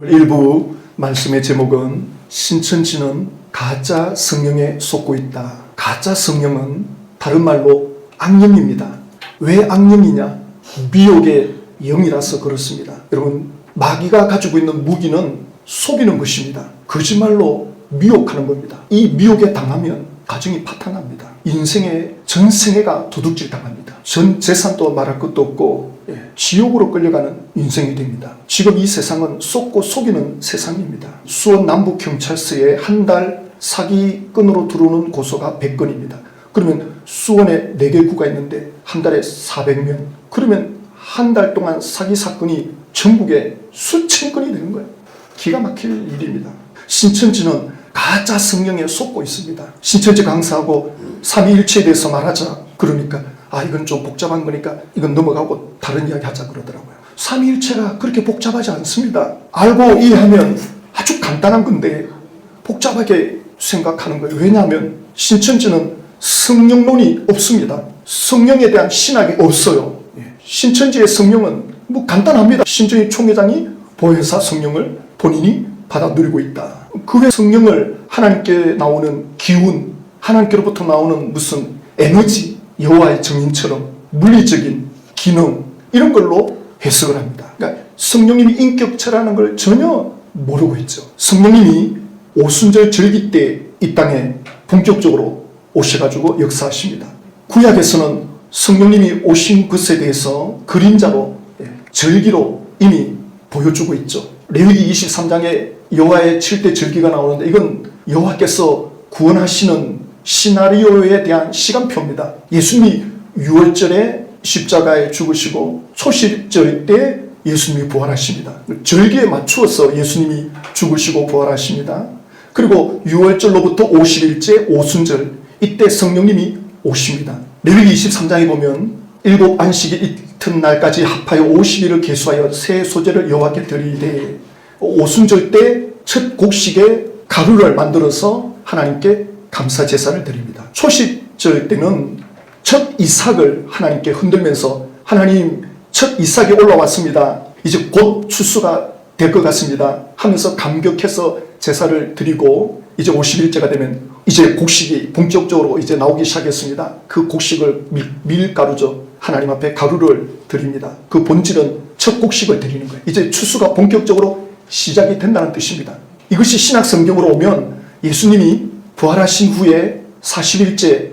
일부 말씀의 제목은 신천지는 가짜 성령에 속고 있다. 가짜 성령은 다른 말로 악령입니다. 왜 악령이냐? 미혹의 영이라서 그렇습니다. 여러분, 마귀가 가지고 있는 무기는 속이는 것입니다. 거짓말로 미혹하는 겁니다. 이 미혹에 당하면 가정이 파탄납니다. 인생의 전생애가 도둑질 당합니다. 전 재산도 말할 것도 없고 지옥으로 끌려가는 인생이 됩니다. 지금 이 세상은 속고 속이는 세상입니다. 수원 남부경찰서에 한 달 사기건으로 들어오는 고소가 100건입니다. 그러면 수원에 4개 구가 있는데 한 달에 400명. 그러면 한 달 동안 사기 사건이 전국에 수천 건이 되는 거예요. 기가 막힐 일입니다. 신천지는 가짜 성령에 속고 있습니다. 신천지 강사하고 삼위일체에 대해서 말하자 그러니까 이건 좀 복잡한 거니까 이건 넘어가고 다른 이야기 하자 그러더라고요. 삼위일체가 그렇게 복잡하지 않습니다. 알고 이해하면 아주 간단한 건데 복잡하게 생각하는 거예요. 왜냐하면 신천지는 성령론이 없습니다. 성령에 대한 신학이 없어요. 신천지의 성령은 간단합니다. 신천지 총회장이 보혜사 성령을 본인이 받아 누리고 있다. 그 외 성령을 하나님께 나오는 기운, 하나님께로부터 나오는 무슨 에너지, 여호와의 정인처럼 물리적인 기능 이런 걸로 해석을 합니다. 그러니까 성령님이 인격체라는 걸 전혀 모르고 있죠. 성령님이 오순절 절기 때 이 땅에 본격적으로 오셔가지고 역사하십니다. 구약에서는 성령님이 오신 것에 대해서 그림자로 절기로 이미 보여주고 있죠. 레위기 23장에 여호와의 7대 절기가 나오는데 이건 여호와께서 구원하시는 시나리오에 대한 시간표입니다. 예수님이 6월절에 십자가에 죽으시고 초실절 때 예수님이 부활하십니다. 절기에 맞추어서 예수님이 죽으시고 부활하십니다. 그리고 6월절로부터 50일째 오순절 이때 성령님이 오십니다. 레위기 23장에 보면 7 안식일 이튿날까지 합하여 50일을 계수하여 새 소재를 여호와께 드리되 오순절 때 첫 곡식에 가루를 만들어서 하나님께 감사 제사를 드립니다. 초실절 때는 첫 이삭을 하나님께 흔들면서 하나님 첫 이삭이 올라왔습니다. 이제 곧 추수가 될 것 같습니다 하면서 감격해서 제사를 드리고 이제 50일째가 되면 이제 곡식이 본격적으로 이제 나오기 시작했습니다. 그 곡식을 밀가루죠. 하나님 앞에 가루를 드립니다. 그 본질은 첫 곡식을 드리는 거예요. 이제 추수가 본격적으로 시작이 된다는 뜻입니다. 이것이 신약 성경으로 오면 예수님이 부활하신 후에 40일째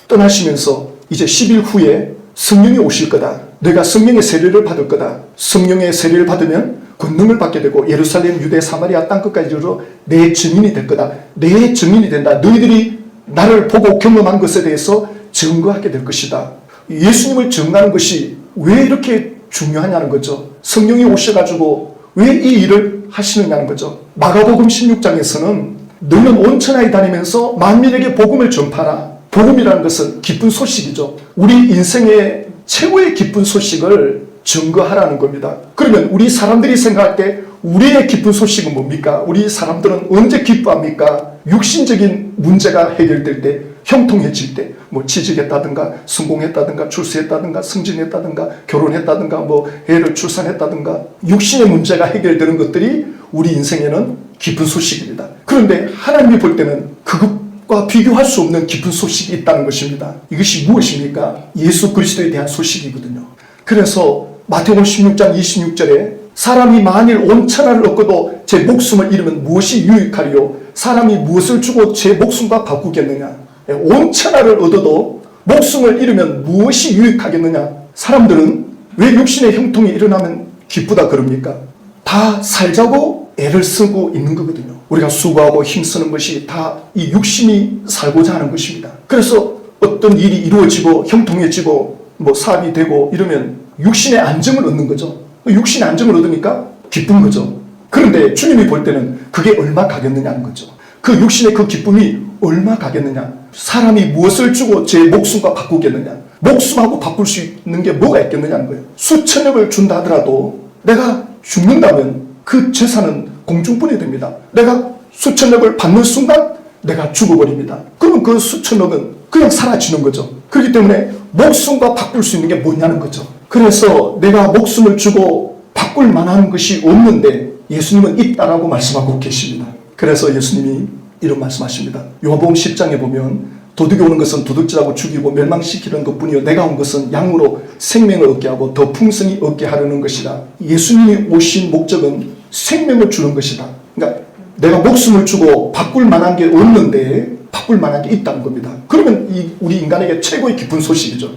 떠나시면서 이제 10일 후에 성령이 오실 거다. 내가 성령의 세례를 받을 거다. 성령의 세례를 받으면 권능을 받게 되고 예루살렘, 유대, 사마리아 땅끝까지 이르러 내 증인이 될 거다. 내 증인이 된다. 너희들이 나를 보고 경험한 것에 대해서 증거하게 될 것이다. 예수님을 증거하는 것이 왜 이렇게 중요하냐는 거죠. 성령이 오셔가지고 왜 이 일을 하시느냐는 거죠. 마가복음 16장에서는 너는 온 천하에 다니면서 만민에게 복음을 전파하라. 복음이라는 것은 기쁜 소식이죠. 우리 인생의 최고의 기쁜 소식을 증거하라는 겁니다. 그러면 우리 사람들이 생각할 때 우리의 기쁜 소식은 뭡니까? 우리 사람들은 언제 기뻐합니까? 육신적인 문제가 해결될 때, 형통해질 때, 취직했다든가, 성공했다든가, 출세했다든가, 승진했다든가, 결혼했다든가, 애를 출산했다든가, 육신의 문제가 해결되는 것들이 우리 인생에는 기쁜 소식입니다. 그런데 하나님이 볼 때는 그것과 비교할 수 없는 기쁜 소식이 있다는 것입니다. 이것이 무엇입니까? 예수 그리스도에 대한 소식이거든요. 그래서 마태복음 16장 26절에 사람이 만일 온 천하를 얻고도 제 목숨을 잃으면 무엇이 유익하리요? 사람이 무엇을 주고 제 목숨과 바꾸겠느냐? 온 천하를 얻어도 목숨을 잃으면 무엇이 유익하겠느냐? 사람들은 왜 육신의 형통이 일어나면 기쁘다 그럽니까? 다 살자고 애를 쓰고 있는 거거든요. 우리가 수고하고 힘쓰는 것이 다 이 육신이 살고자 하는 것입니다. 그래서 어떤 일이 이루어지고 형통해지고 사업이 되고 이러면 육신의 안정을 얻는 거죠. 육신의 안정을 얻으니까 기쁜 거죠. 그런데 주님이 볼 때는 그게 얼마 가겠느냐는 거죠. 그 육신의 그 기쁨이 얼마 가겠느냐. 사람이 무엇을 주고 제 목숨과 바꾸겠느냐. 목숨하고 바꿀 수 있는 게 뭐가 있겠느냐는 거예요. 수천억을 준다 하더라도 내가 죽는다면 그 재산은 공중분해 됩니다. 내가 수천억을 받는 순간 내가 죽어버립니다. 그러면 그 수천억은 그냥 사라지는 거죠. 그렇기 때문에 목숨과 바꿀 수 있는 게 뭐냐는 거죠. 그래서 내가 목숨을 주고 바꿀 만한 것이 없는데 예수님은 있다라고 말씀하고 계십니다. 그래서 예수님이 이런 말씀하십니다. 요한복음 10장에 보면 도둑이 오는 것은 도둑질하고 죽이고 멸망시키는 것뿐이요 내가 온 것은 양으로 생명을 얻게 하고 더 풍성히 얻게 하려는 것이다. 예수님이 오신 목적은 생명을 주는 것이다. 그러니까 내가 목숨을 주고 바꿀 만한 게 없는데 바꿀 만한 게 있다는 겁니다. 그러면 우리 인간에게 최고의 기쁜 소식이죠.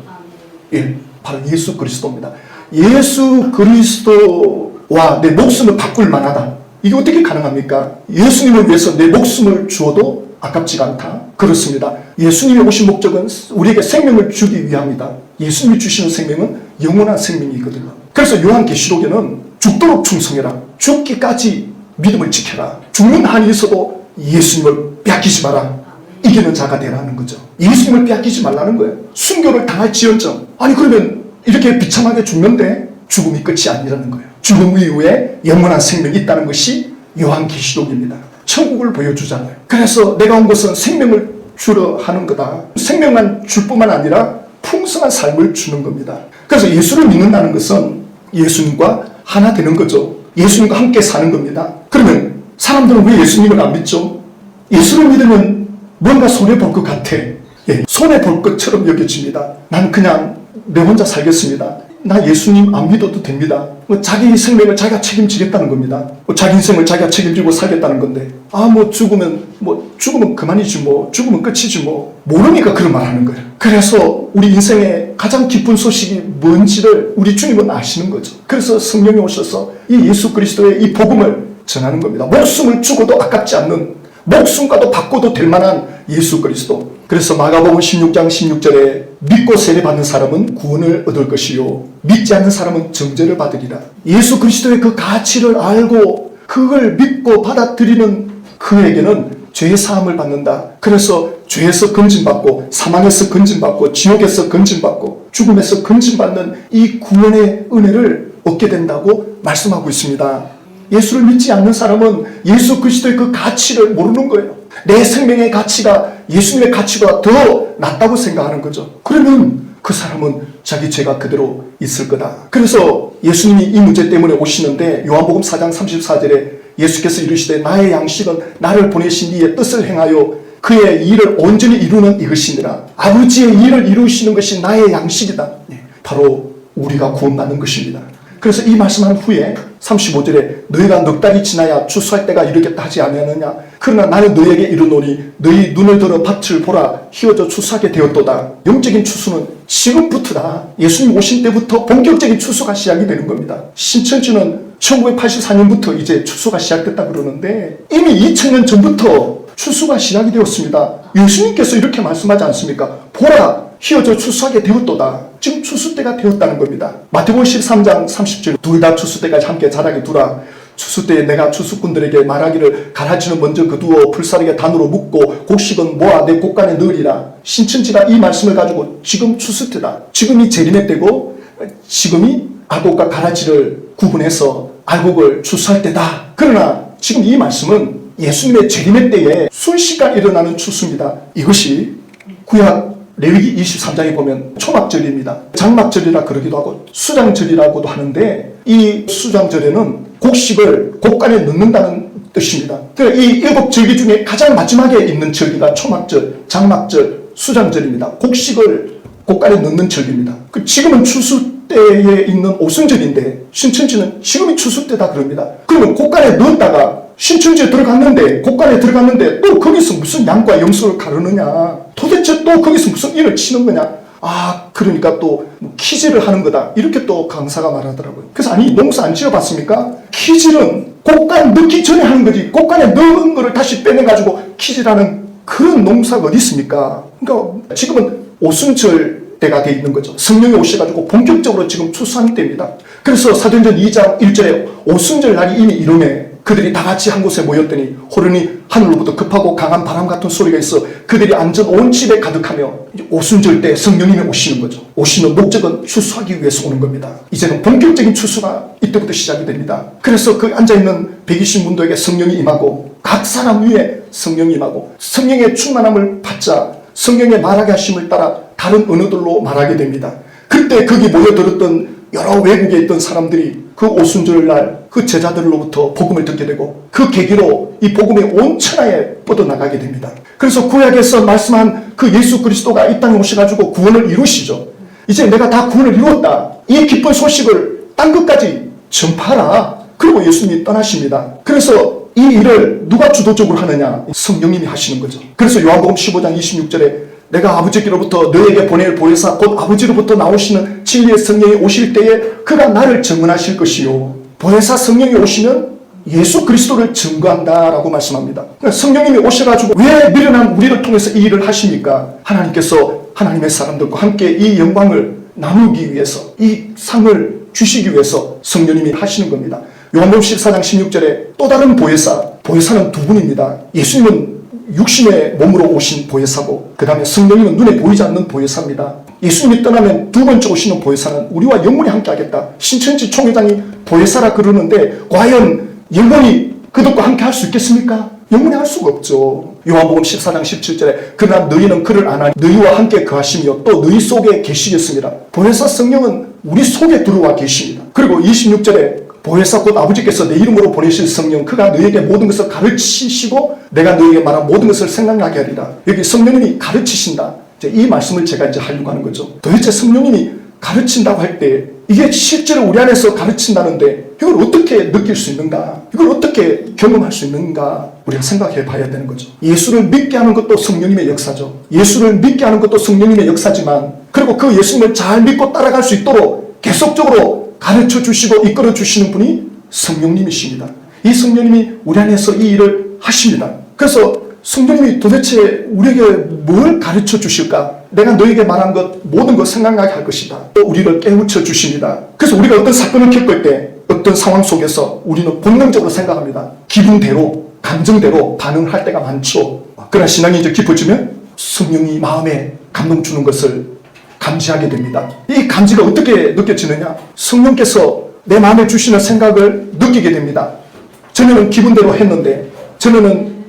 예, 바로 예수 그리스도입니다. 예수 그리스도와 내 목숨을 바꿀 만하다. 이게 어떻게 가능합니까? 예수님을 위해서 내 목숨을 주어도 아깝지가 않다. 그렇습니다. 예수님이 오신 목적은 우리에게 생명을 주기 위함이다. 예수님이 주시는 생명은 영원한 생명이거든요. 그래서 요한계시록에는 죽도록 충성해라. 죽기까지 믿음을 지켜라. 죽는 한이 있어도 예수님을 빼앗기지 마라. 이기는 자가 되라는 거죠. 예수님을 빼앗기지 말라는 거예요. 순교를 당할지언정. 아니 그러면 이렇게 비참하게 죽는데 죽음이 끝이 아니라는 거예요. 죽음 이후에 영원한 생명이 있다는 것이 요한계시록입니다. 천국을 보여주잖아요. 그래서 내가 온 것은 생명을 주려 하는 거다. 생명만 줄 뿐만 아니라 풍성한 삶을 주는 겁니다. 그래서 예수를 믿는다는 것은 예수님과 하나 되는 거죠. 예수님과 함께 사는 겁니다. 그러면 사람들은 왜 예수님을 안 믿죠? 예수를 믿으면 뭔가 손해볼 것 같아. 예, 손해볼 것처럼 여겨집니다. 난 그냥 내 혼자 살겠습니다. 나 예수님 안 믿어도 됩니다. 자기 생명을 자기가 책임지겠다는 겁니다. 자기 인생을 자기가 책임지고 살겠다는 건데 죽으면 그만이지 죽으면 끝이지 모르니까 그런 말 하는 거예요. 그래서 우리 인생의 가장 기쁜 소식이 뭔지를 우리 주님은 아시는 거죠. 그래서 성령이 오셔서 이 예수 그리스도의 이 복음을 전하는 겁니다. 목숨을 주고도 아깝지 않는, 목숨과도 바꿔도 될 만한 예수 그리스도. 그래서 마가복음 16장 16절에 믿고 세례받는 사람은 구원을 얻을 것이요 믿지 않는 사람은 정죄를 받으리라. 예수 그리스도의 그 가치를 알고 그걸 믿고 받아들이는 그에게는 죄의 사함을 받는다. 그래서 죄에서 건진받고 사망에서 건진받고 지옥에서 건진받고 죽음에서 건진받는 이 구원의 은혜를 얻게 된다고 말씀하고 있습니다. 예수를 믿지 않는 사람은 예수 그리스도의 그 가치를 모르는 거예요. 내 생명의 가치가 예수님의 가치보다 더 낫다고 생각하는 거죠. 그러면 그 사람은 자기 죄가 그대로 있을 거다. 그래서 예수님이 이 문제 때문에 오시는데 요한복음 4장 34절에 예수께서 이르시되 나의 양식은 나를 보내신 이의 뜻을 행하여 그의 일을 온전히 이루는 이것이니라. 아버지의 일을 이루시는 것이 나의 양식이다. 바로 우리가 구원받는 것입니다. 그래서 이 말씀한 후에 35절에 너희가 넉 달이 지나야 추수할 때가 이르겠다 하지 아니하느냐. 그러나 나는 너희에게 이르노니 너희 눈을 들어 밭을 보라 휘어져 추수하게 되었도다. 영적인 추수는 지금부터다. 예수님 오신 때부터 본격적인 추수가 시작이 되는 겁니다. 신천지는 1984년부터 이제 추수가 시작됐다 그러는데 이미 2000년 전부터 추수가 시작이 되었습니다. 예수님께서 이렇게 말씀하지 않습니까? 보라 휘어져 추수하게 되었도다. 지금 추수 때가 되었다는 겁니다. 마태복음 13장 30절 둘 다 추수 때까지 함께 자라게 두라. 추수 때에 내가 추수꾼들에게 말하기를 가라지는 먼저 거두어 불사르게 단으로 묶고 곡식은 모아 내 곡간에 넣으리라. 신천지가 이 말씀을 가지고 지금 추수 때다. 지금이 재림의 때고 지금이 알곡과 가라지를 구분해서 알곡을 추수할 때다. 그러나 지금 이 말씀은 예수님의 재림의 때에 순식간 일어나는 추수입니다. 이것이 구약 레위기 23장에 보면 초막절입니다. 장막절이라 그러기도 하고 수장절이라고도 하는데 이 수장절에는 곡식을 곡간에 넣는다는 뜻입니다. 그러니까 이 일곱 절기 중에 가장 마지막에 있는 절기가 초막절, 장막절, 수장절입니다. 곡식을 곡간에 넣는 절기입니다. 지금은 추수 때에 있는 오순절인데 신천지는 지금이 추수 때다 그럽니다. 그러면 곡간에 넣었다가 신천지에 들어갔는데 곡간에 들어갔는데 또 거기서 무슨 양과 염소를 가르느냐, 도대체 또 거기서 무슨 일을 치는 거냐, 그러니까 또 키질을 하는 거다 이렇게 또 강사가 말하더라고요. 그래서 아니 농사 안 지어봤습니까? 키질은 곡간에 넣기 전에 하는 거지 곡간에 넣은 거를 다시 빼내가지고 키질하는 그런 농사가 어디 있습니까? 그러니까 지금은 오순절 때가 돼 있는 거죠. 성령이 오셔가지고 본격적으로 지금 추수하는 때입니다. 그래서 사도행전 2장 1절에 오순절 날이 이미 이르매 그들이 다 같이 한 곳에 모였더니 호련히 하늘로부터 급하고 강한 바람 같은 소리가 있어 그들이 앉은 온 집에 가득하며 오순절 때 성령님이 오시는 거죠. 오시는 목적은 추수하기 위해서 오는 겁니다. 이제는 본격적인 추수가 이때부터 시작이 됩니다. 그래서 그 앉아있는 120문도에게 성령이 임하고 각 사람 위에 성령이 임하고 성령의 충만함을 받자 성령의 말하게 하심을 따라 다른 언어들로 말하게 됩니다. 그때 거기 모여들었던 여러 외국에 있던 사람들이 그 오순절 날 그 제자들로부터 복음을 듣게 되고 그 계기로 이 복음이 온 천하에 뻗어나가게 됩니다. 그래서 구약에서 말씀한 그 예수 그리스도가 이 땅에 오셔가지고 구원을 이루시죠. 이제 내가 다 구원을 이루었다. 이 기쁜 소식을 딴 것까지 전파하라. 그리고 예수님이 떠나십니다. 그래서 이 일을 누가 주도적으로 하느냐? 성령님이 하시는 거죠. 그래서 요한복음 15장 26절에 내가 아버지께로부터 너에게 보낼 보혜사 곧 아버지로부터 나오시는 진리의 성령이 오실 때에 그가 나를 증언하실 것이요. 보혜사 성령이 오시면 예수 그리스도를 증거한다라고 말씀합니다. 그러니까 성령님이 오셔가지고 왜 미련한 우리를 통해서 이 일을 하십니까? 하나님께서 하나님의 사람들과 함께 이 영광을 나누기 위해서 이 상을 주시기 위해서 성령님이 하시는 겁니다. 요한복음 14장 16절에 또 다른 보혜사는 두 분입니다. 예수님은 육신의 몸으로 오신 보혜사고 그 다음에 성령님은 눈에 보이지 않는 보혜사입니다. 예수님이 떠나면 두 번째 오시는 보혜사는 우리와 영원히 함께 하겠다. 신천지 총회장이 보혜사라 그러는데 과연 영원히 그들과 함께 할 수 있겠습니까? 영원히 할 수가 없죠. 요한복음 14장 17절에 그러나 너희는 그를 아나니 너희와 함께 거하시며 또 너희 속에 계시겠습니다. 보혜사 성령은 우리 속에 들어와 계십니다. 그리고 26절에 보혜사 곧 아버지께서 내 이름으로 보내실 성령 그가 너희에게 모든 것을 가르치시고 내가 너희에게 말한 모든 것을 생각나게 하리라. 여기 성령님이 가르치신다. 이 말씀을 제가 이제 하려고 하는 거죠. 도대체 성령님이 가르친다고 할 때 이게 실제로 우리 안에서 가르친다는데 이걸 어떻게 느낄 수 있는가? 이걸 어떻게 경험할 수 있는가? 우리가 생각해 봐야 되는 거죠. 예수를 믿게 하는 것도 성령님의 역사죠. 예수를 믿게 하는 것도 성령님의 역사지만 그리고 그 예수님을 잘 믿고 따라갈 수 있도록 계속적으로 가르쳐 주시고 이끌어 주시는 분이 성령님이십니다. 이 성령님이 우리 안에서 이 일을 하십니다. 그래서 성령님이 도대체 우리에게 뭘 가르쳐 주실까? 내가 너에게 말한 것 모든 것 생각나게 할 것이다. 또 우리를 깨우쳐 주십니다. 그래서 우리가 어떤 사건을 겪을 때 어떤 상황 속에서 우리는 본능적으로 생각합니다. 기분대로 감정대로 반응을 할 때가 많죠. 그러나 신앙이 이제 깊어지면 성령이 마음에 감동 주는 것을 감지하게 됩니다. 이 감지가 어떻게 느껴지느냐? 성령께서 내 마음에 주시는 생각을 느끼게 됩니다. 전에는 기분대로 했는데 전에는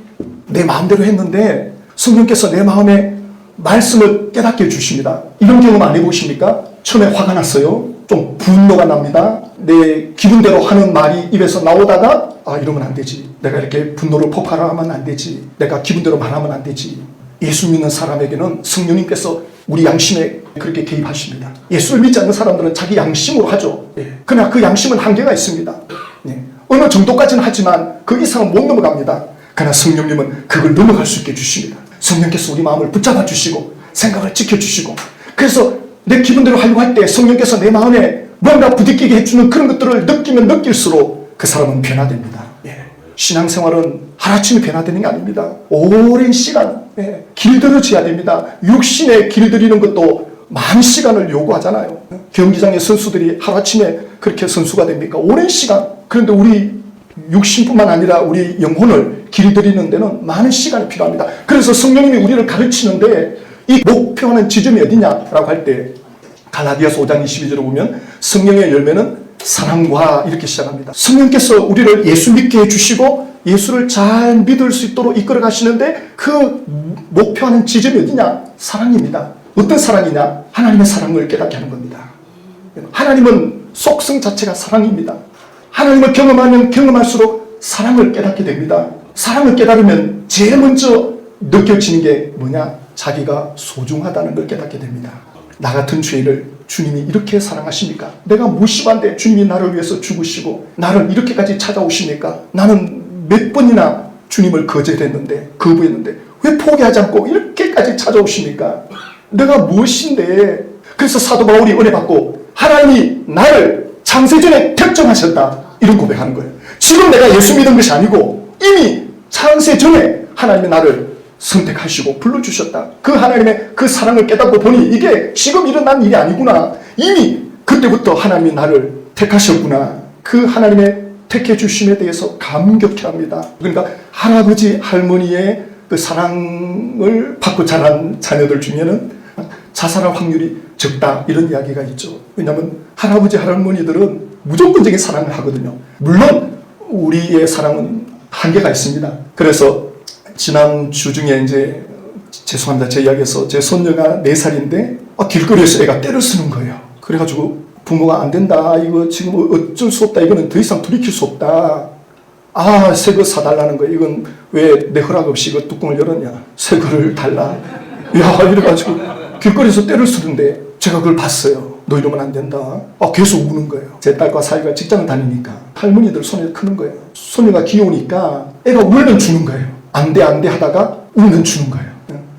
내 마음대로 했는데 성령께서 내 마음에 말씀을 깨닫게 해주십니다. 이런 경험 안 해보십니까? 처음에 화가 났어요. 좀 분노가 납니다. 내 기분대로 하는 말이 입에서 나오다가 이러면 안 되지. 내가 이렇게 분노를 폭발하면 안 되지. 내가 기분대로 말하면 안 되지. 예수 믿는 사람에게는 성령님께서 우리 양심에 그렇게 개입하십니다. 예수를 믿지 않는 사람들은 자기 양심으로 하죠. 그러나 그 양심은 한계가 있습니다. 어느 정도까지는 하지만 그 이상은 못 넘어갑니다. 그러나 성령님은 그걸 넘어갈 수 있게 해주십니다. 성령께서 우리 마음을 붙잡아 주시고 생각을 지켜주시고 그래서 내 기분대로 하려고 할 때 성령께서 내 마음에 뭔가 부딪히게 해주는 그런 것들을 느끼면 느낄수록 그 사람은 변화됩니다. 신앙생활은 하루아침에 변화되는 게 아닙니다. 오랜 시간 길들여져야 됩니다. 육신에 길들이는 것도 많은 시간을 요구하잖아요. 경기장의 선수들이 하루아침에 그렇게 선수가 됩니까? 오랜 시간. 그런데 우리 육신뿐만 아니라 우리 영혼을 길들이는 데는 많은 시간이 필요합니다. 그래서 성령님이 우리를 가르치는데 이 목표하는 지점이 어디냐라고 할 때 갈라디아서 5장 22절을 보면 성령의 열매는 사랑과 이렇게 시작합니다. 성령께서 우리를 예수 믿게 해주시고 예수를 잘 믿을 수 있도록 이끌어 가시는데 그 목표하는 지점이 어디냐? 사랑입니다. 어떤 사랑이냐? 하나님의 사랑을 깨닫게 하는 겁니다. 하나님은 속성 자체가 사랑입니다. 하나님을 경험하면 경험할수록 사랑을 깨닫게 됩니다. 사랑을 깨달으면 제일 먼저 느껴지는 게 뭐냐? 자기가 소중하다는 걸 깨닫게 됩니다. 나 같은 죄를 주님이 이렇게 사랑하십니까? 내가 무심한데 주님이 나를 위해서 죽으시고 나를 이렇게까지 찾아오십니까? 나는 몇 번이나 주님을 거부했는데 왜 포기하지 않고 이렇게까지 찾아오십니까? 내가 무엇인데? 그래서 사도 바울이 은혜 받고 하나님이 나를 창세전에 택정하셨다 이런 고백하는 거예요. 지금 내가 예수 믿은 것이 아니고 이미 창세전에 하나님이 나를 선택하시고 불러주셨다. 그 하나님의 그 사랑을 깨닫고 보니 이게 지금 일어난 일이 아니구나. 이미 그때부터 하나님이 나를 택하셨구나. 그 하나님의 택해 주심에 대해서 감격해합니다. 그러니까 할아버지 할머니의 그 사랑을 받고 자란 자녀들 중에는 자살할 확률이 적다 이런 이야기가 있죠. 왜냐하면 할아버지 할머니들은 무조건적인 사랑을 하거든요. 물론 우리의 사랑은 한계가 있습니다. 그래서 지난주 중에 이제 죄송합니다. 제 이야기에서 제 손녀가 4살인데 길거리에서 애가 떼를 쓰는 거예요. 그래가지고 부모가 안 된다. 이거 지금 어쩔 수 없다. 이거는 더 이상 돌이킬 수 없다. 아, 새 거 사달라는 거. 이건 왜 내 허락 없이 그 뚜껑을 열었냐. 새 거를 달라. 야, 이래가지고 길거리에서 때를 쓰는데 제가 그걸 봤어요. 너 이러면 안 된다. 아, 계속 우는 거예요. 제 딸과 사위가 직장을 다니니까 할머니들 손에 크는 거예요. 손녀가 귀여우니까 애가 울면 주는 거예요. 안 돼, 안 돼 하다가 울면 주는 거예요.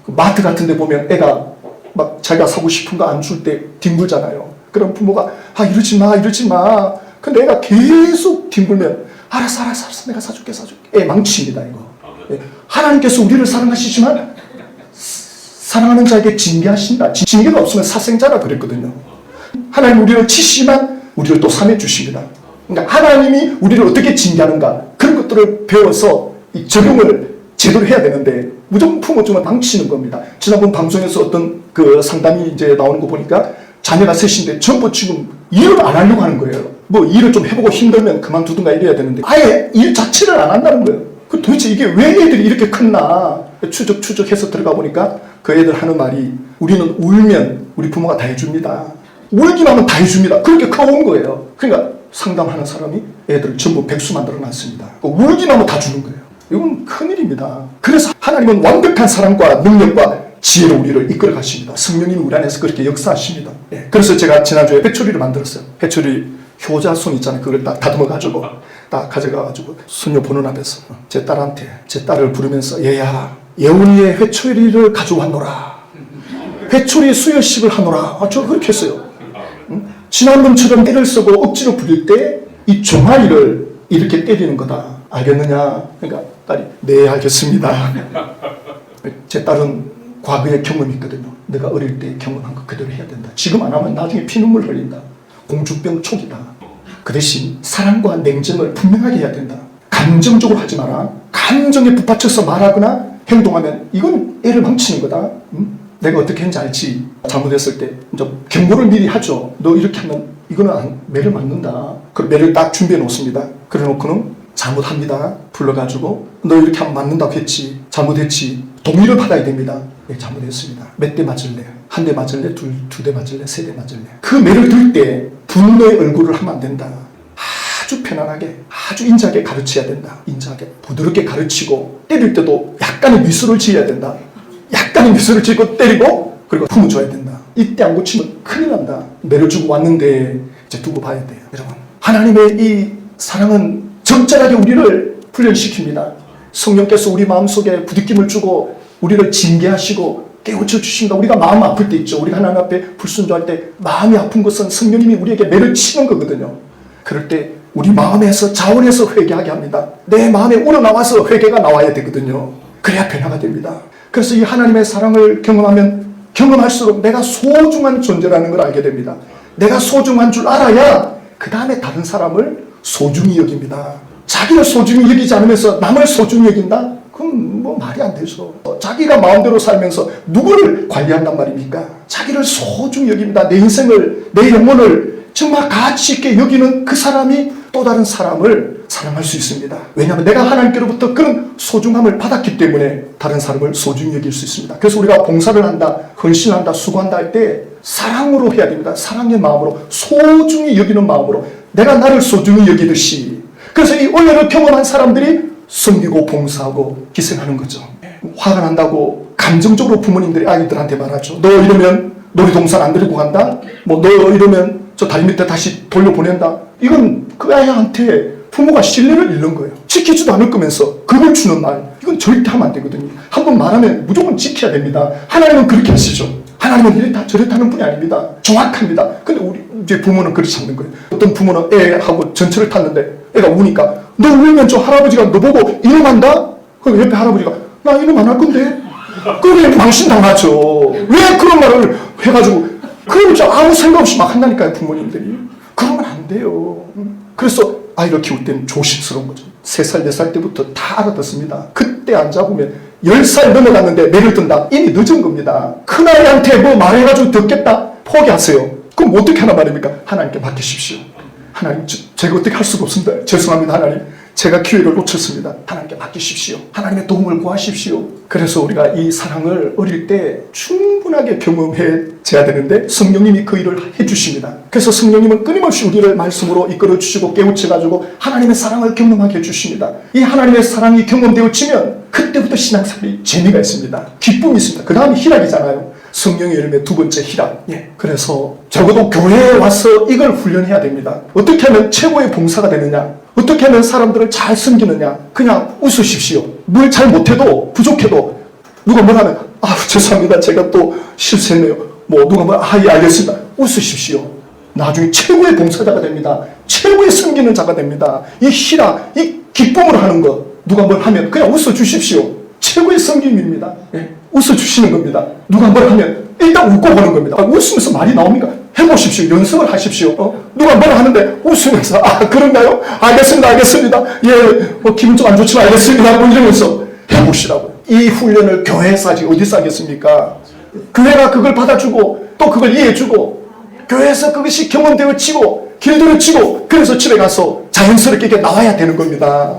마트 같은 데 보면 애가 막 자기가 사고 싶은 거 안 줄 때 뒹굴잖아요. 그럼 부모가 아, 이러지 마, 이러지 마. 근데 애가 계속 뒹굴면 알았어, 알았어, 알았어. 내가 사줄게, 사줄게. 애 망칩니다, 이거. 하나님께서 우리를 사랑하시지만 사랑하는 자에게 징계하신다. 징계가 없으면 사생자라 그랬거든요. 하나님 우리를 치시지만 우리를 또 삼해 주십니다. 그러니까 하나님이 우리를 어떻게 징계하는가 그런 것들을 배워서 이 적용을 제대로 해야 되는데 무조건 품어주면 망치는 겁니다. 지난번 방송에서 어떤 그 상담이 이제 나오는 거 보니까 자녀가 셋인데 전부 지금 일을 안 하려고 하는 거예요. 뭐 일을 좀 해보고 힘들면 그만두든가 이래야 되는데 아예 일 자체를 안 한다는 거예요. 그 도대체 이게 왜 애들이 이렇게 컸나 추적해서 들어가 보니까 그 애들 하는 말이 우리는 울면 우리 부모가 다 해줍니다. 울기만 하면 다 해줍니다. 그렇게 커온 거예요. 그러니까 상담하는 사람이 애들을 전부 백수 만들어 놨습니다. 울기만 하면 다 주는 거예요. 이건 큰일입니다. 그래서 하나님은 완벽한 사랑과 능력과 지혜로 우리를 이끌어 가십니다. 성령님이 우리 안에서 그렇게 역사하십니다. 그래서 제가 지난주에 회초리를 만들었어요. 회초리 효자손 있잖아요. 그걸 딱 다듬어가지고 딱 가져가가지고 손녀 보는 앞에서 제 딸한테 제 딸을 부르면서 얘야 예원이의 회초리를 가져왔노라. 회초리 수여식을 하노라. 저 그렇게 했어요. 지난번처럼 때를 쓰고 억지로 부릴 때 이 종아리를 이렇게 때리는 거다. 알겠느냐? 그러니까 딸이 네 알겠습니다. 제 딸은 과거의 경험이 있거든요. 내가 어릴 때 경험한 거 그대로 해야 된다. 지금 안 하면 나중에 피눈물 흘린다. 공주병 초기다. 그 대신 사랑과 냉정을 분명하게 해야 된다. 감정적으로 하지 마라. 감정에 북받쳐서 말하거나 행동하면 이건 애를 망치는 거다. 내가 어떻게 했는지 알지. 잘못했을 때 이제 경고를 미리 하죠. 너 이렇게 하면 이거는 매를 맞는다. 그 매를 딱 준비해 놓습니다. 그래 놓고는 잘못합니다. 불러가지고 너 이렇게 하면 맞는다고 했지. 잘못했지. 동의를 받아야 됩니다. 네, 잘못했습니다. 몇 대 맞을래? 한 대 맞을래? 두 대 맞을래? 세 대 맞을래? 그 매를 들 때 분노의 얼굴을 하면 안 된다. 아주 편안하게, 아주 인자하게 가르쳐야 된다. 인자하게, 부드럽게 가르치고 때릴 때도 약간의 미소를 지어야 된다. 약간의 미소를 짓고 때리고 그리고 품어줘야 된다. 이때 안 고치면 큰일 난다. 매를 주고 왔는데 이제 두고 봐야 돼요. 여러분, 하나님의 이 사랑은 적절하게 우리를 훈련시킵니다. 성령께서 우리 마음속에 부딪힘을 주고 우리를 징계하시고 깨우쳐 주신다. 우리가 마음 아플 때 있죠. 우리가 하나님 앞에 불순종할 때 마음이 아픈 것은 성령님이 우리에게 매를 치는 거거든요. 그럴 때 우리 마음에서 자원해서 회개하게 합니다. 내 마음에 우러나와서 회개가 나와야 되거든요. 그래야 변화가 됩니다. 그래서 이 하나님의 사랑을 경험하면 경험할수록 내가 소중한 존재라는 걸 알게 됩니다. 내가 소중한 줄 알아야 그 다음에 다른 사람을 소중히 여깁니다. 자기를 소중히 여기지 않으면서 남을 소중히 여긴다? 그럼 뭐 말이 안 되죠. 자기가 마음대로 살면서 누구를 관리한단 말입니까? 자기를 소중히 여깁니다. 내 인생을, 내 영혼을 정말 가치 있게 여기는 그 사람이 또 다른 사람을 사랑할 수 있습니다. 왜냐하면 내가 하나님께로부터 그런 소중함을 받았기 때문에 다른 사람을 소중히 여길 수 있습니다. 그래서 우리가 봉사를 한다, 헌신한다, 수고한다 할 때 사랑으로 해야 됩니다. 사랑의 마음으로, 소중히 여기는 마음으로 내가 나를 소중히 여기듯이. 그래서 이 은혜를 경험한 사람들이 섬기고 봉사하고 희생하는 거죠. 화가 난다고 감정적으로 부모님들이 아이들한테 말하죠. 너 이러면 놀이동산 안 데리고 간다? 뭐 너 이러면 저 다리 밑에 다시 돌려보낸다? 이건 그 아이한테 부모가 신뢰를 잃는 거예요. 지키지도 않을 거면서 겁을 주는 말, 이건 절대 하면 안 되거든요. 한번 말하면 무조건 지켜야 됩니다. 하나님은 그렇게 하시죠. 하나님은 이랬다 저랬다 하는 분이 아닙니다. 정확합니다. 근데 우리 이제 부모는 그렇지 않는 거예요. 어떤 부모는 애하고 전철을 탔는데 애가 우니까 너 울면 저 할아버지가 너 보고 이놈한다? 그럼 옆에 할아버지가 나 이놈 안 할 건데? 그래 망신당하죠. 왜 그런 말을 해가지고 그럼 저 아무 생각 없이 막 한다니까요. 부모님들이. 그러면 안 돼요. 그래서 아이를 키울 때는 조심스러운 거죠. 3살, 4살 때부터 다 알아듣습니다. 그때 안 잡으면 10살 넘어갔는데 매를 든다. 이미 늦은 겁니다. 큰아이한테 뭐 말해가지고 듣겠다? 포기하세요. 그럼 어떻게 하나 말입니까? 하나님께 맡기십시오. 하나님, 제가 어떻게 할 수가 없습니다. 죄송합니다, 하나님. 제가 기회를 놓쳤습니다. 하나님께 맡기십시오. 하나님의 도움을 구하십시오. 그래서 우리가 이 사랑을 어릴 때 충분하게 경험해져야 되는데 성령님이 그 일을 해주십니다. 그래서 성령님은 끊임없이 우리를 말씀으로 이끌어주시고 깨우쳐가지고 하나님의 사랑을 경험하게 해주십니다. 이 하나님의 사랑이 경험되어지면 그때부터 신앙생활이 재미가 있습니다. 기쁨이 있습니다. 그 다음이 희락이잖아요. 성령의 열매 두 번째 희락. 그래서 적어도 교회에 와서 이걸 훈련해야 됩니다. 어떻게 하면 최고의 봉사가 되느냐? 어떻게 하면 사람들을 잘 섬기느냐? 그냥 웃으십시오. 뭘 잘 못해도 부족해도 누가 뭘 하면 죄송합니다. 제가 또 실수했네요. 누가 예, 알겠습니다. 웃으십시오. 나중에 최고의 봉사자가 됩니다. 최고의 섬기는 자가 됩니다. 이 희락, 이 기쁨으로 하는 것. 누가 뭘 하면 그냥 웃어주십시오. 최고의 섬김입니다. 웃어주시는 겁니다. 누가 뭘 하면 일단 웃고 보는 겁니다. 웃으면서 말이 나옵니까? 해보십시오. 연습을 하십시오. 누가 뭘 하는데 웃으면서 그런가요? 알겠습니다. 예, 기분 좀 안 좋지만 알겠습니다. 이러면서 해보시라고요. 이 훈련을 교회에서 하지 어디서 하겠습니까? 교회가 그걸 받아주고 또 그걸 이해해주고 교회에서 그것이 경험되어지고 길들여지고 그래서 집에 가서 자연스럽게 이게 나와야 되는 겁니다.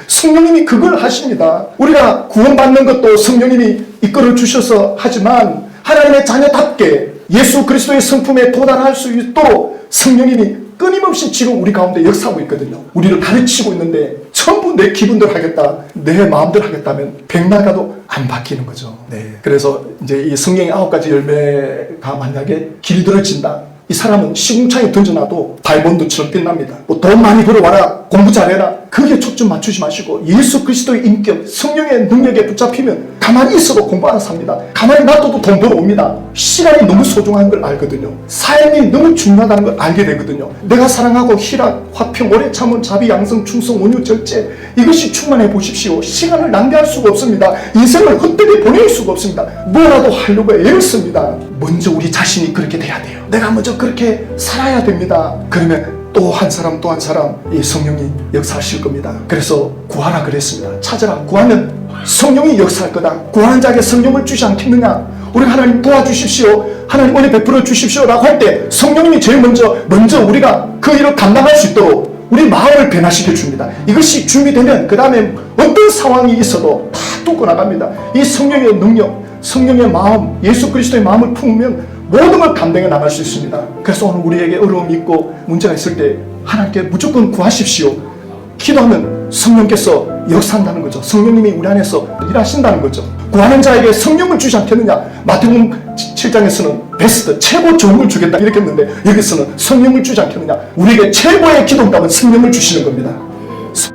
성령님이 그걸 하십니다. 우리가 구원받는 것도 성령님이 이끌어 주셔서 하지만 하나님의 자녀답게 예수 그리스도의 성품에 도달할 수 있도록 성령님이 끊임없이 지금 우리 가운데 역사하고 있거든요. 우리를 가르치고 있는데 전부 내 기분대로 하겠다, 내 마음대로 하겠다면 백날 가도 안 바뀌는 거죠. 그래서 이제 이 성령의 9가지 열매가 만약에 길들여진다. 이 사람은 시궁창에 던져놔도 발본드처럼 빛납니다. 돈 많이 벌어와라, 공부 잘해라, 그게 초점 맞추지 마시고 예수 그리스도의 인격, 성령의 능력에 붙잡히면 가만히 있어도 공부 안 삽니다. 가만히 놔둬도 돈 벌어옵니다. 시간이 너무 소중한 걸 알거든요. 삶이 너무 중요하다는 걸 알게 되거든요. 내가 사랑하고 희락, 화평, 오래 참음, 자비, 양성, 충성, 온유, 절제, 이것이 충만해 보십시오. 시간을 낭비할 수가 없습니다. 인생을 헛되게 보낼 수가 없습니다. 뭐라도 하려고 애를 씁니다. 먼저 우리 자신이 그렇게 돼야 돼요. 내가 먼저 그렇게 살아야 됩니다. 그러면 또 한 사람 이 성령이 역사하실 겁니다. 그래서 구하라 그랬습니다. 찾아라. 구하면 성령이 역사할 거다. 구하는 자에게 성령을 주지 않겠느냐? 우리 하나님 도와주십시오. 하나님 은혜 베풀어 주십시오 라고 할 때 성령님이 제일 먼저 우리가 그 일을 감당할 수 있도록 우리 마음을 변화시켜 줍니다. 이것이 준비되면 그 다음에 어떤 상황이 있어도 다 뚫고 나갑니다. 이 성령의 능력, 성령의 마음, 예수 그리스도의 마음을 품으면 모든 걸 감당해 나갈 수 있습니다. 그래서 오늘 우리에게 어려움이 있고 문제가 있을 때 하나님께 무조건 구하십시오. 기도하면 성령께서 역사한다는 거죠. 성령님이 우리 안에서 일하신다는 거죠. 구하는 자에게 성령을 주지 않겠느냐? 마태복음 7장에서는 베스트, 최고 좋은 걸 주겠다 이렇게 했는데 여기서는 성령을 주지 않겠느냐? 우리에게 최고의 기도답은 성령을 주시는 겁니다.